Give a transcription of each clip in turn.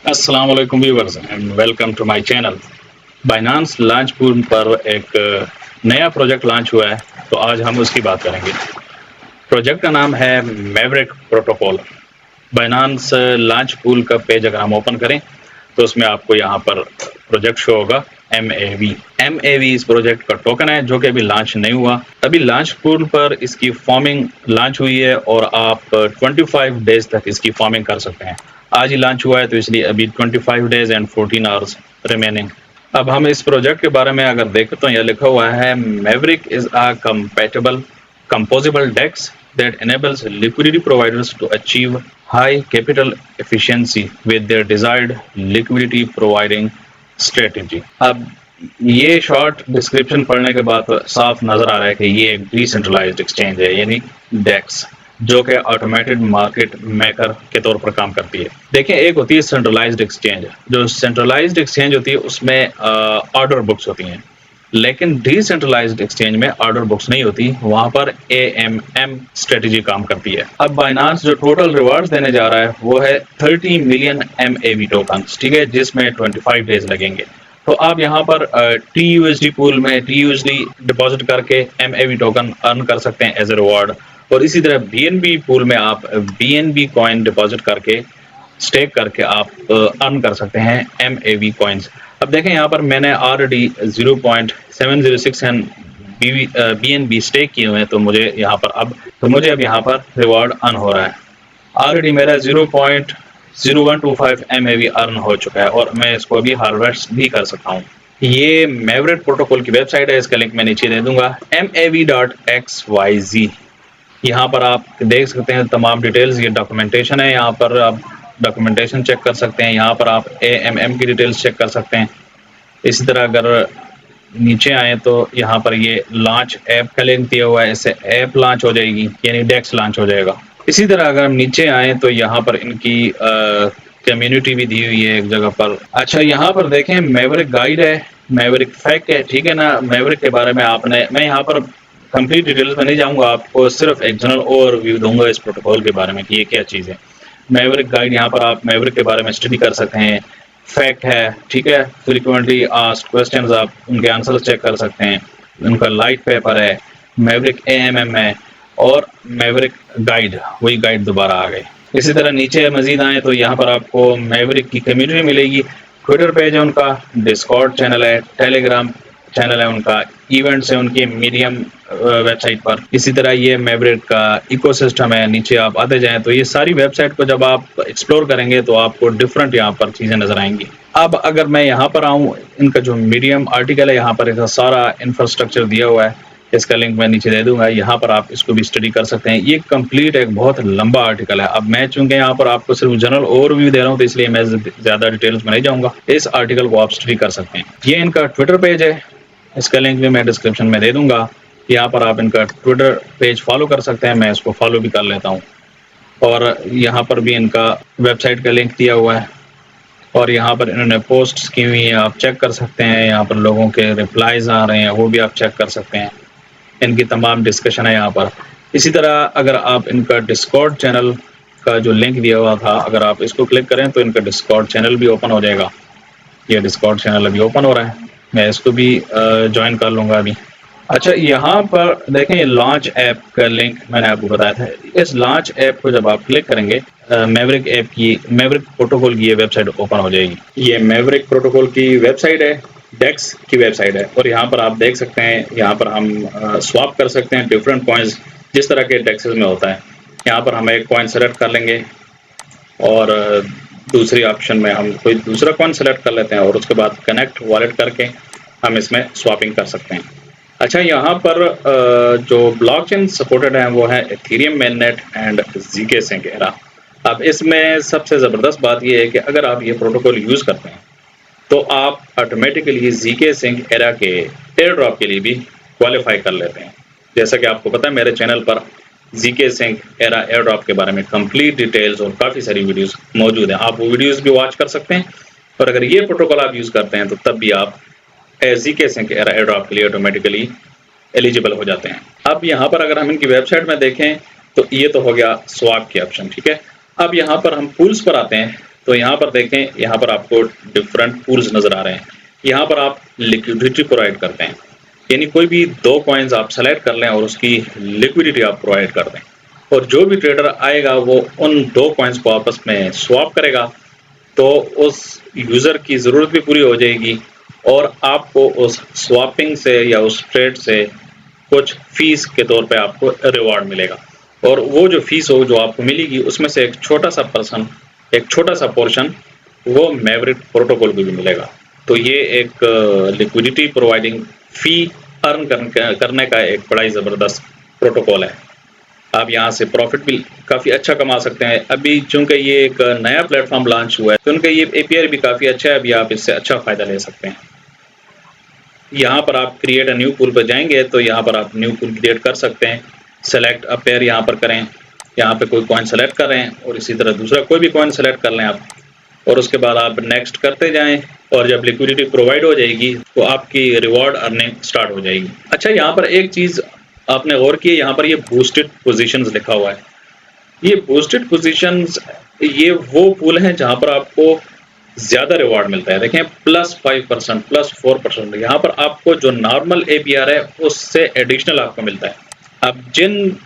अस्सलाम वालेकुम viewers and welcome to my channel. Binance launch pool पर एक नया प्रोजेक्ट लॉन्च हुआ है, तो आज हम उसकी बात करेंगे। प्रोजेक्ट का नाम है Maverick protocol. Binance launch pool का पेज अगर हम ओपन करें तो उसमें आपको यहाँ पर प्रोजेक्ट शो होगा MAV। इस प्रोजेक्ट का टोकन है जो कि अभी लॉन्च नहीं हुआ। अभी लॉन्च पूल पर इसकी फार्मिंग लॉन्च हुई है और आप 25 डेज तक इसकी फार्मिंग कर सकते हैं। आज ही लॉन्च हुआ है तो इसलिए अभी 25 डेज एंड 14 आवर्स रिमेनिंग। अब हम इस प्रोजेक्ट के बारे में अगर देखें तो यह लिखा हुआ है Maverick is a compatible composable DEX that enables liquidity providers to achieve high capital efficiency with their desired liquidity providing strategy। अब ये शॉर्ट डिस्क्रिप्शन पढ़ने के बाद साफ नजर आ रहा है कि ये एक डिसेंट्रलाइज्ड एक्सचेंज है, यानी डेक्स, जो कि ऑटोमेटेड मार्केट मेकर के तौर पर काम करती है। देखिए, एक होती है सेंट्रलाइज्ड एक्सचेंज। जो सेंट्रलाइज्ड एक्सचेंज होती है उसमें ऑर्डर बुक्स होती हैं, लेकिन डिसेंट्रलाइज्ड एक्सचेंज में ऑर्डर बुक्स नहीं होती, वहां पर AMM स्ट्रेटेजी काम करती है। अब बाइनांस जो टोटल रिवार्ड्स देने जा रहा है वो है 30 मिलियन MAV टोकन्स, ठीक है, जिसमें 25 डेज लगेंगे। तो आप यहाँ पर TUSD पूल में TUSD डिपॉजिट करके MAV टोकन अर्न कर सकते हैं एज ए रिवार्ड, और इसी तरह BNB पूल में आप BNB कॉइन डिपॉजिट करके स्टेक करके आप अर्न कर सकते हैं MAV कॉइन्स। अब देखें, यहाँ पर मैंने ऑलरेडी 0.706 BNB स्टेक किए हुए हैं, तो मुझे यहाँ पर यहाँ पर रिवॉर्ड अर्न हो रहा है। ऑलरेडी मेरा 0.0125 MAV अर्न हो चुका है और मैं इसको अभी हार्वेस्ट भी कर सकता हूँ। ये मैवरिक प्रोटोकॉल की वेबसाइट है, इसका लिंक मैं नीचे दे दूंगा, mav.xyz। यहाँ पर आप देख सकते हैं तमाम डिटेल्स, ये डॉक्यूमेंटेशन है, यहाँ पर आप डॉक्यूमेंटेशन चेक कर सकते हैं, यहाँ पर आप AMM की डिटेल्स चेक कर सकते हैं। इसी तरह अगर नीचे आए तो यहाँ पर ये लॉन्च ऐप का लिंक दिया हुआ है, इससे ऐप लॉन्च हो जाएगी, यानी डेक्स लॉन्च हो जाएगा। इसी तरह अगर हम नीचे आए तो यहाँ पर इनकी कम्युनिटी भी दी हुई है एक जगह पर। अच्छा, यहाँ पर देखें मैवरिक गाइड है, मैवरिक फैक्ट है, ठीक है ना। मैवरिक के बारे में मैं यहाँ पर कंप्लीट डिटेल्स में नहीं जाऊँगा, आपको सिर्फ एक जनरल ओवरव्यू दूंगा इस प्रोटोकॉल के बारे में कि ये क्या चीज़ है। मैवरिक गाइड, यहाँ पर आप मैवरिक के बारे में स्टडी कर सकते हैं। फैक्ट है, ठीक है, फ्रीक्वेंटली आस्क्ड क्वेश्चंस, आप उनके आंसर चेक कर सकते हैं। उनका लाइट पेपर है, मैवरिक AMM है, और मैवरिक गाइड, वही गाइड दोबारा आ गए। इसी तरह नीचे मजीद आए तो यहाँ पर आपको मैवरिक की कम्युनिटी मिलेगी, ट्विटर पेज है उनका, डिस्कॉर्ड चैनल है, टेलीग्राम चैनल है उनका, इवेंट्स है उनकी मीडियम वेबसाइट पर। इसी तरह ये मैवरिक का इकोसिस्टम है। नीचे आप आते जाएं तो ये सारी वेबसाइट को जब आप एक्सप्लोर करेंगे तो आपको डिफरेंट यहाँ पर चीज़ें नजर आएंगी। अब अगर मैं यहाँ पर आऊँ, इनका जो मीडियम आर्टिकल है, यहाँ पर इसका सारा इंफ्रास्ट्रक्चर दिया हुआ है, इसका लिंक मैं नीचे दे दूंगा, यहाँ पर आप इसको भी स्टडी कर सकते हैं। ये कंप्लीट एक बहुत लंबा आर्टिकल है। अब मैं चूंकि यहाँ पर आपको सिर्फ जनरल ओवरव्यू दे रहा हूँ तो इसलिए मैं ज़्यादा डिटेल्स में नहीं जाऊँगा, इस आर्टिकल को आप स्टडी कर सकते हैं। ये इनका ट्विटर पेज है, इसका लिंक भी मैं डिस्क्रिप्शन में दे दूंगा। यहाँ पर आप इनका ट्विटर पेज फॉलो कर सकते हैं, मैं इसको फॉलो भी कर लेता हूँ। और यहाँ पर भी इनका वेबसाइट का लिंक दिया हुआ है, और यहाँ पर इन्होंने पोस्ट्स की हुई हैं, आप चेक कर सकते हैं। यहाँ पर लोगों के रिप्लाईज आ रहे हैं, वो भी आप चेक कर सकते हैं। इनकी तमाम डिस्कशन है यहाँ पर। इसी तरह अगर आप इनका डिस्कॉर्ड चैनल का जो लिंक दिया हुआ था, अगर आप इसको क्लिक करें तो इनका डिस्कॉर्ड चैनल भी ओपन हो जाएगा। ये डिस्कॉर्ड चैनल अभी ओपन हो रहा है, मैं इसको भी ज्वाइन कर लूँगा अभी। अच्छा, यहाँ पर देखें, ये लॉन्च ऐप का लिंक मैंने आपको बताया था। इस लॉन्च ऐप को जब आप क्लिक करेंगे, मैवरिक प्रोटोकॉल की ये वेबसाइट ओपन हो जाएगी। ये मैवरिक प्रोटोकॉल की वेबसाइट है, डेक्स की वेबसाइट है, और यहाँ पर आप देख सकते हैं, यहाँ पर हम स्वैप कर सकते हैं डिफरेंट कॉइन्स, जिस तरह के डेक्सेस में होता है। यहाँ पर हम एक कॉइन सेलेक्ट कर लेंगे और दूसरी ऑप्शन में हम कोई दूसरा कॉइन सेलेक्ट कर लेते हैं और उसके बाद कनेक्ट वॉलेट करके हम इसमें स्वैपिंग कर सकते हैं। अच्छा, यहाँ पर जो ब्लॉकचेन सपोर्टेड है वो है Ethereum mainnet and ZK Sync era. अब इसमें सबसे ज़बरदस्त बात ये है कि अगर आप ये प्रोटोकॉल यूज़ करते हैं तो आप ऑटोमेटिकली ZK Sync एरा के एयर ड्रॉप के लिए भी क्वालिफाई कर लेते हैं। जैसा कि आपको पता है, मेरे चैनल पर ZK Sync era air drop के बारे में कंप्लीट डिटेल्स और काफ़ी सारी वीडियोस मौजूद हैं, आप वो वीडियोस भी वॉच कर सकते हैं। और अगर ये प्रोटोकॉल आप यूज़ करते हैं तो तब भी आप ZK Sync era air drop के लिए ऑटोमेटिकली एलिजिबल हो जाते हैं। अब यहाँ पर अगर हम इनकी वेबसाइट में देखें तो ये तो हो गया स्वैप की ऑप्शन, ठीक है। अब यहाँ पर हम पूल्स पर आते हैं तो यहाँ पर देखें, यहाँ पर आपको डिफरेंट पूल्स नज़र आ रहे हैं। यहाँ पर आप लिक्विडिटी प्रोवाइड करते हैं, यानी कोई भी 2 कॉइन्स आप सेलेक्ट कर लें और उसकी लिक्विडिटी आप प्रोवाइड कर दें, और जो भी ट्रेडर आएगा वो उन 2 कॉइन्स को आपस में स्वैप करेगा, तो उस यूज़र की ज़रूरत भी पूरी हो जाएगी और आपको उस स्वैपिंग से या उस ट्रेड से कुछ फीस के तौर पे आपको रिवॉर्ड मिलेगा, और वो जो फीस हो जो आपको मिलेगी उसमें से एक छोटा सा पोर्शन वो मैवरिक प्रोटोकॉल को भी मिलेगा। तो ये एक लिक्विडिटी प्रोवाइडिंग फी अर्न करने का एक बड़ा ही ज़बरदस्त प्रोटोकॉल है। आप यहाँ से प्रॉफिट भी काफ़ी अच्छा कमा सकते हैं। अभी चूँकि ये एक नया प्लेटफॉर्म लॉन्च हुआ है तो उनका ये API भी काफ़ी अच्छा है, अभी आप इससे अच्छा फ़ायदा ले सकते हैं। यहाँ पर आप क्रिएट अ न्यू पूल पर जाएंगे तो यहाँ पर आप न्यू पूल क्रिएट कर सकते हैं। सेलेक्ट अ पेयर यहाँ पर करें, यहाँ पे कोई कॉइन सेलेक्ट करें और इसी तरह दूसरा कोई भी कॉइन सेलेक्ट कर लें आप, और उसके बाद आप नेक्स्ट करते जाएं, और जब लिक्विडिटी प्रोवाइड हो जाएगी तो आपकी रिवॉर्ड अर्निंग स्टार्ट हो जाएगी। अच्छा, यहाँ पर एक चीज़ आपने गौर की है, यहाँ पर ये बूस्टेड पोजीशंस लिखा हुआ है। ये बूस्टेड पोजीशंस ये वो पूल हैं जहाँ पर आपको ज़्यादा रिवॉर्ड मिलता है। देखें, +5%, +4%, यहाँ पर आपको जो नॉर्मल APR है उससे एडिशनल आपको मिलता है। अब जिन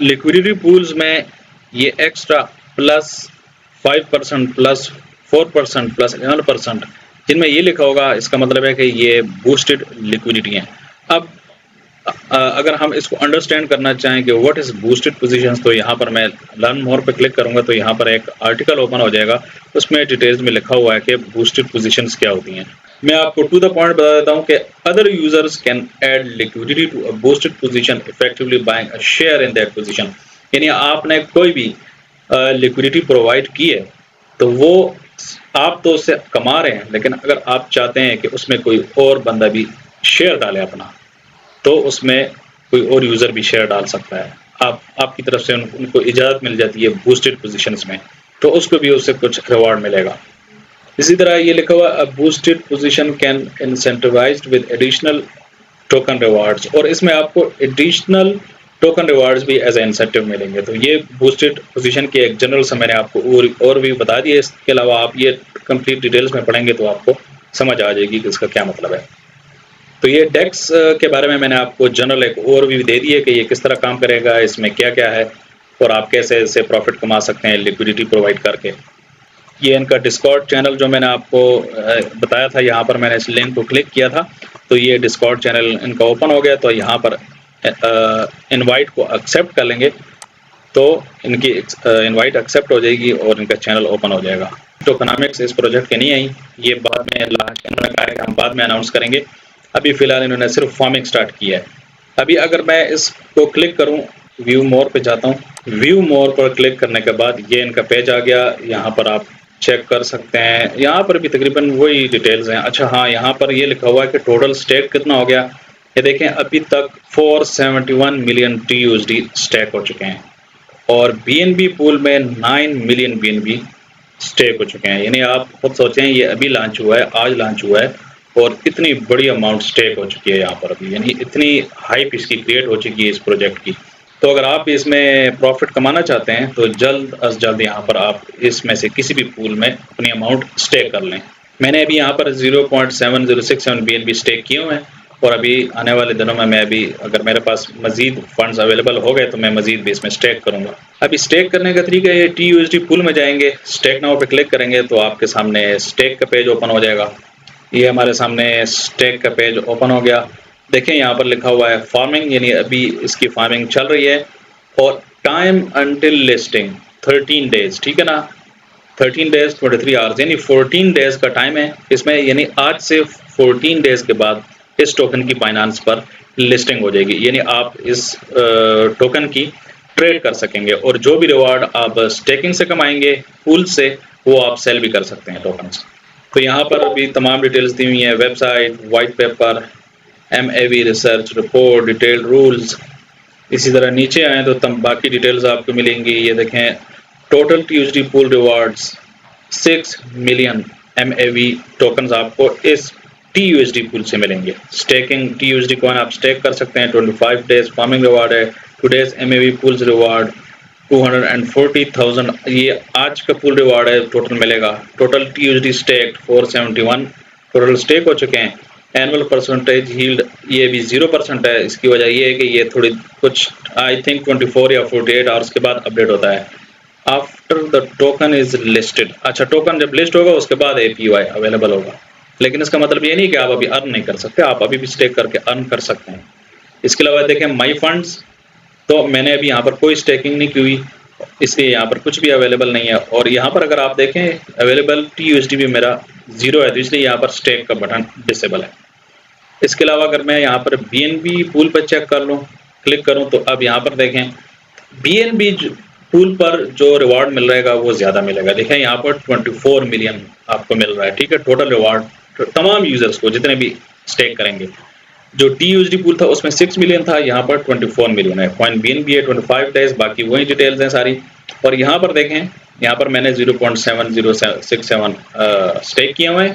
लिक्विडिटी पूल्स में ये एक्स्ट्रा +5%, +4%, +11%, जिनमें ये लिखा होगा, इसका मतलब है कि ये बूस्टेड लिक्विडिटी हैं। अब अगर हम इसको अंडरस्टैंड करना चाहें कि व्हाट इज़ बूस्टेड पोजीशंस, तो यहाँ पर मैं लर्न मोर पे क्लिक करूँगा तो यहाँ पर एक आर्टिकल ओपन हो जाएगा, उसमें डिटेल्स में लिखा हुआ है कि बूस्टेड पोजीशंस क्या होती हैं। मैं आपको टू द पॉइंट बता देता हूँ कि other users can add liquidity to a boosted position effectively buying a share in that position. यानी आपने कोई भी लिक्विडिटी प्रोवाइड की है तो वो आप तो उससे कमा रहे हैं, लेकिन अगर आप चाहते हैं कि उसमें कोई और बंदा भी शेयर डाले अपना, तो उसमें कोई और यूज़र भी शेयर डाल सकता है। आपकी तरफ से उनको इजाज़त मिल जाती है बूस्टेड पोजीशंस में, तो उसको भी उससे कुछ रिवॉर्ड मिलेगा। इसी तरह ये लिखा हुआ a boosted position can incentivized with additional token rewards, और इसमें आपको एडिशनल टोकन रिवार्ड्स भी एज ए इंसेंटिव मिलेंगे। तो ये बूस्टेड पोजीशन की एक जनरल से मैंने आपको और भी बता दिया। इसके अलावा आप ये कंप्लीट डिटेल्स में पढ़ेंगे तो आपको समझ आ जाएगी कि इसका क्या मतलब है। तो ये डेक्स के बारे में मैंने आपको जनरल एक ओवरव्यू दे दी है कि ये किस तरह काम करेगा, इसमें क्या-क्या है और आप कैसे इससे प्रॉफिट कमा सकते हैं लिक्विडिटी प्रोवाइड करके। ये इनका डिस्कॉर्ड चैनल जो मैंने आपको बताया था, यहाँ पर मैंने इस लिंक को क्लिक किया था तो ये डिस्कॉर्ड चैनल इनका ओपन हो गया। तो यहाँ पर इनवाइट को एक्सेप्ट कर लेंगे तो इनकी इनवाइट एक्सेप्ट हो जाएगी और इनका चैनल ओपन हो जाएगा। टोकनॉमिक्स इस प्रोजेक्ट के नहीं आई, ये बाद में लास्ट इन्होंने कहा है कि हम बाद में अनाउंस करेंगे। अभी फ़िलहाल इन्होंने सिर्फ फार्मिंग स्टार्ट किया है। अभी अगर मैं इसको क्लिक करूं, व्यू मोर पे जाता हूं, व्यू मोर पर क्लिक करने के बाद ये इनका पेज आ गया। यहाँ पर आप चेक कर सकते हैं, यहाँ पर भी तकरीबन वही डिटेल्स हैं। अच्छा हाँ, यहाँ पर ये लिखा हुआ है कि टोटल स्टेक कितना हो गया। ये देखें, अभी तक 471 मिलियन TUSD स्टेक हो चुके हैं और BNB पूल में 9 मिलियन BNB स्टेक हो चुके हैं। यानी आप खुद सोचें, ये अभी लॉन्च हुआ है, आज लॉन्च हुआ है और इतनी बड़ी अमाउंट स्टेक हो चुकी है यहाँ पर अभी, यानी इतनी हाइप इसकी क्रिएट हो चुकी है इस प्रोजेक्ट की। तो अगर आप इसमें प्रॉफिट कमाना चाहते हैं तो जल्द अज जल्द यहाँ पर आप इसमें से किसी भी पूल में अपनी अमाउंट स्टेक कर लें। मैंने अभी यहाँ पर 0.7067 BNB स्टेक किए हुए हैं और अभी आने वाले दिनों में मैं अभी अगर मेरे पास मजीद फंड्स अवेलेबल हो गए तो मैं मजीद भी इसमें स्टेक करूँगा। अभी स्टेक करने का तरीका ये TUSD पूल में जाएंगे, स्टेक नाउ पे क्लिक करेंगे तो आपके सामने स्टेक का पेज ओपन हो जाएगा। ये हमारे सामने स्टेक का पेज ओपन हो गया। देखें, यहाँ पर लिखा हुआ है फार्मिंग, यानी अभी इसकी फार्मिंग चल रही है और टाइम अंटिल लिस्टिंग 13 डेज, ठीक है ना, 13 डेज 23 आवर्स, यानी 14 डेज का टाइम है इसमें। यानी आज से 14 डेज के बाद इस टोकन की बाइनेंस पर लिस्टिंग हो जाएगी, यानी आप इस टोकन की ट्रेड कर सकेंगे और जो भी रिवार्ड आप स्टेकिंग से कमाएंगे पूल से, वो आप सेल भी कर सकते हैं टोकन से। तो यहाँ पर अभी तमाम डिटेल्स दी हुई हैं, website, white paper, MAV research report, detailed rules. इसी तरह नीचे आएँ तो बाकी डिटेल्स आपको मिलेंगी। ये देखें, total TUSD pool rewards 6 million MAV tokens आपको इस TUSD पूल से मिलेंगे। स्टेकिंग TUSD कॉइन आप स्टेक कर सकते हैं। 25 डेज फार्मिंग रिवार्ड है, 2 डेज MAV पूल्स रिवार्ड, 240,000 ये आज का पूल रिवार्ड है, टोटल मिलेगा। Total TUSD staked 471 total stake हो चुके हैं। एनुअल परसेंटेज यील्ड ये भी 0% है। इसकी वजह ये है कि ये थोड़ी कुछ आई थिंक 24 या 48 आवर्स के बाद अपडेट होता है। After the token is listed, अच्छा टोकन जब लिस्ट होगा उसके बाद APY अवेलेबल होगा, लेकिन इसका मतलब ये नहीं कि आप अभी अर्न नहीं कर सकते, आप अभी भी स्टेक करके अर्न कर सकते हैं। इसके अलावा देखें माई फंड्स, तो मैंने अभी यहाँ पर कोई स्टेकिंग नहीं की हुई, इसलिए यहाँ पर कुछ भी अवेलेबल नहीं है। और यहाँ पर अगर आप देखें अवेलेबल TUSD भी मेरा 0 है, तो इसलिए यहाँ पर स्टेक का बटन डिसेबल है। इसके अलावा अगर मैं यहाँ पर BNB पूल पर चेक कर लूँ, क्लिक करूँ, तो अब यहाँ पर देखें BNB पूल पर जो रिवार्ड मिल रहेगा वो ज़्यादा मिलेगा। देखें यहाँ पर 24 मिलियन आपको मिल रहा है, ठीक है, टोटल रिवार्ड तमाम यूजर्स को जितने भी स्टेक करेंगे। जो TUSD पूल था उसमें 6 मिलियन था, यहाँ पर 24 मिलियन है। कॉइन BNB है 25 डेज, बाकी वही डिटेल्स हैं सारी। और यहाँ पर देखें, यहाँ पर मैंने 0.7067 स्टेक किए हुए हैं,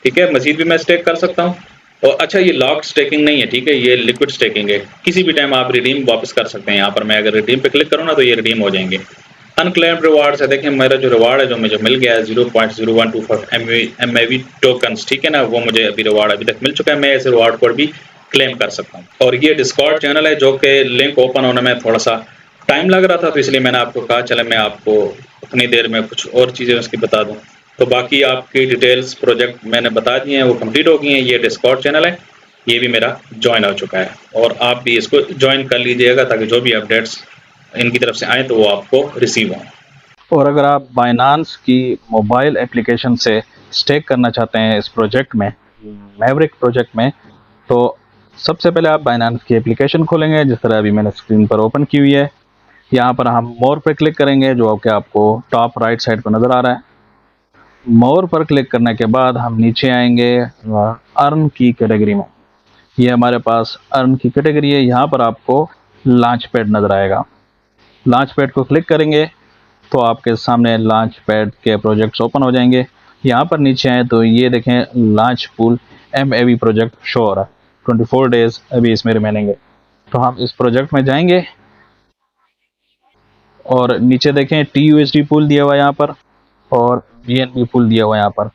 ठीक है, मजीद भी मैं स्टेक कर सकता हूँ। और अच्छा ये लॉक स्टेकिंग नहीं है, ठीक है, ये लिक्विड स्टेकिंग है, किसी भी टाइम आप रिडीम वापस कर सकते हैं। यहाँ पर मैं अगर रिडीम पे क्लिक करूँ ना तो ये रिडीम हो जाएंगे। अनक्लेम्ड रिवार्ड्स है, देखें मेरा जो रिवार्ड है जो मुझे मिल गया है 0.0125 MAV टोकन्स, ठीक है ना, वो मुझे अभी रिवार्ड अभी तक मिल चुका है। मैं इस रिवार्ड कोड भी क्लेम कर सकता हूँ। और ये डिस्कॉर्ड चैनल है जो कि लिंक ओपन होने में थोड़ा सा टाइम लग रहा था, तो इसलिए मैंने आपको कहा चले मैं आपको उतनी देर में कुछ और चीज़ें उसकी बता दूँ। तो बाकी आपकी डिटेल्स प्रोजेक्ट मैंने बता दी हैं, वो कंप्लीट हो गई हैं। ये डिस्कॉर्ड चैनल है, ये भी मेरा ज्वाइन हो चुका है, और आप भी इसको ज्वाइन कर लीजिएगा ताकि जो भी अपडेट्स इनकी तरफ से आए तो वो आपको रिसीव हों। और अगर आप बाइनांस की मोबाइल एप्लीकेशन से स्टेक करना चाहते हैं इस प्रोजेक्ट में, मैवरिक प्रोजेक्ट में, तो सबसे पहले आप बाइनांस की एप्लीकेशन खोलेंगे, जिस तरह अभी मैंने स्क्रीन पर ओपन की हुई है। यहाँ पर हम मोर पे क्लिक करेंगे, जो कि आपको टॉप राइट साइड पर नज़र आ रहा है। मोर पर क्लिक करने के बाद हम नीचे आएंगे अर्न की कैटेगरी में। ये हमारे पास अर्न की कैटेगरी है। यहाँ पर आपको लॉन्च पैड नज़र आएगा। लॉन्च पैड को क्लिक करेंगे तो आपके सामने लॉन्च पैड के प्रोजेक्ट्स ओपन हो जाएंगे। यहाँ पर नीचे आए तो ये देखें launch pool MAV project show हो रहा है। 24 डेज अभी इसमें रिमेनिंग है, तो हम इस प्रोजेक्ट में जाएंगे और नीचे देखें TUSD पूल दिया हुआ है यहाँ पर, और BNB पूल दिया हुआ है यहाँ पर।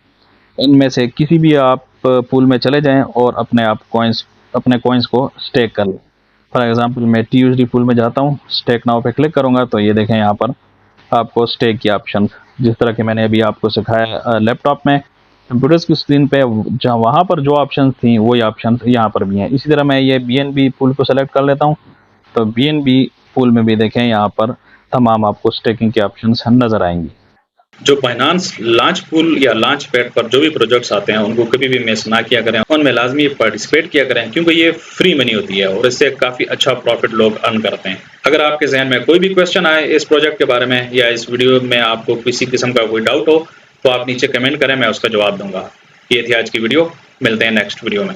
इनमें से किसी भी आप पूल में चले जाएं और अपने कॉइन्स को स्टेक कर लें। फॉर एग्जांपल मैं TUSD पूल में जाता हूँ, स्टेक नाउ पे क्लिक करूँगा तो ये देखें यहाँ पर आपको स्टेक की ऑप्शन, जिस तरह के मैंने अभी आपको सिखाया लैपटॉप में, कंप्यूटर्स की स्क्रीन पे जहाँ वहाँ पर जो ऑप्शन थी वही ऑप्शन यहाँ पर भी हैं। इसी तरह मैं ये BNB पूल को सेलेक्ट कर लेता हूँ, तो BNB पूल में भी देखें यहाँ पर तमाम आपको स्टेकिंग के ऑप्शंस नज़र आएंगी। जो बाइनांस लॉन्च पूल या लॉन्च पैड पर जो भी प्रोजेक्ट्स आते हैं उनको कभी भी मिस ना किया करें, उनमें लाजमी पार्टिसिपेट किया करें, क्योंकि ये फ्री मनी होती है और इससे काफ़ी अच्छा प्रॉफिट लोग अर्न करते हैं। अगर आपके जहन में कोई भी क्वेश्चन आए इस प्रोजेक्ट के बारे में या इस वीडियो में आपको किसी किस्म का कोई डाउट हो तो आप नीचे कमेंट करें, मैं उसका जवाब दूंगा। ये थी आज की वीडियो, मिलते हैं नेक्स्ट वीडियो में।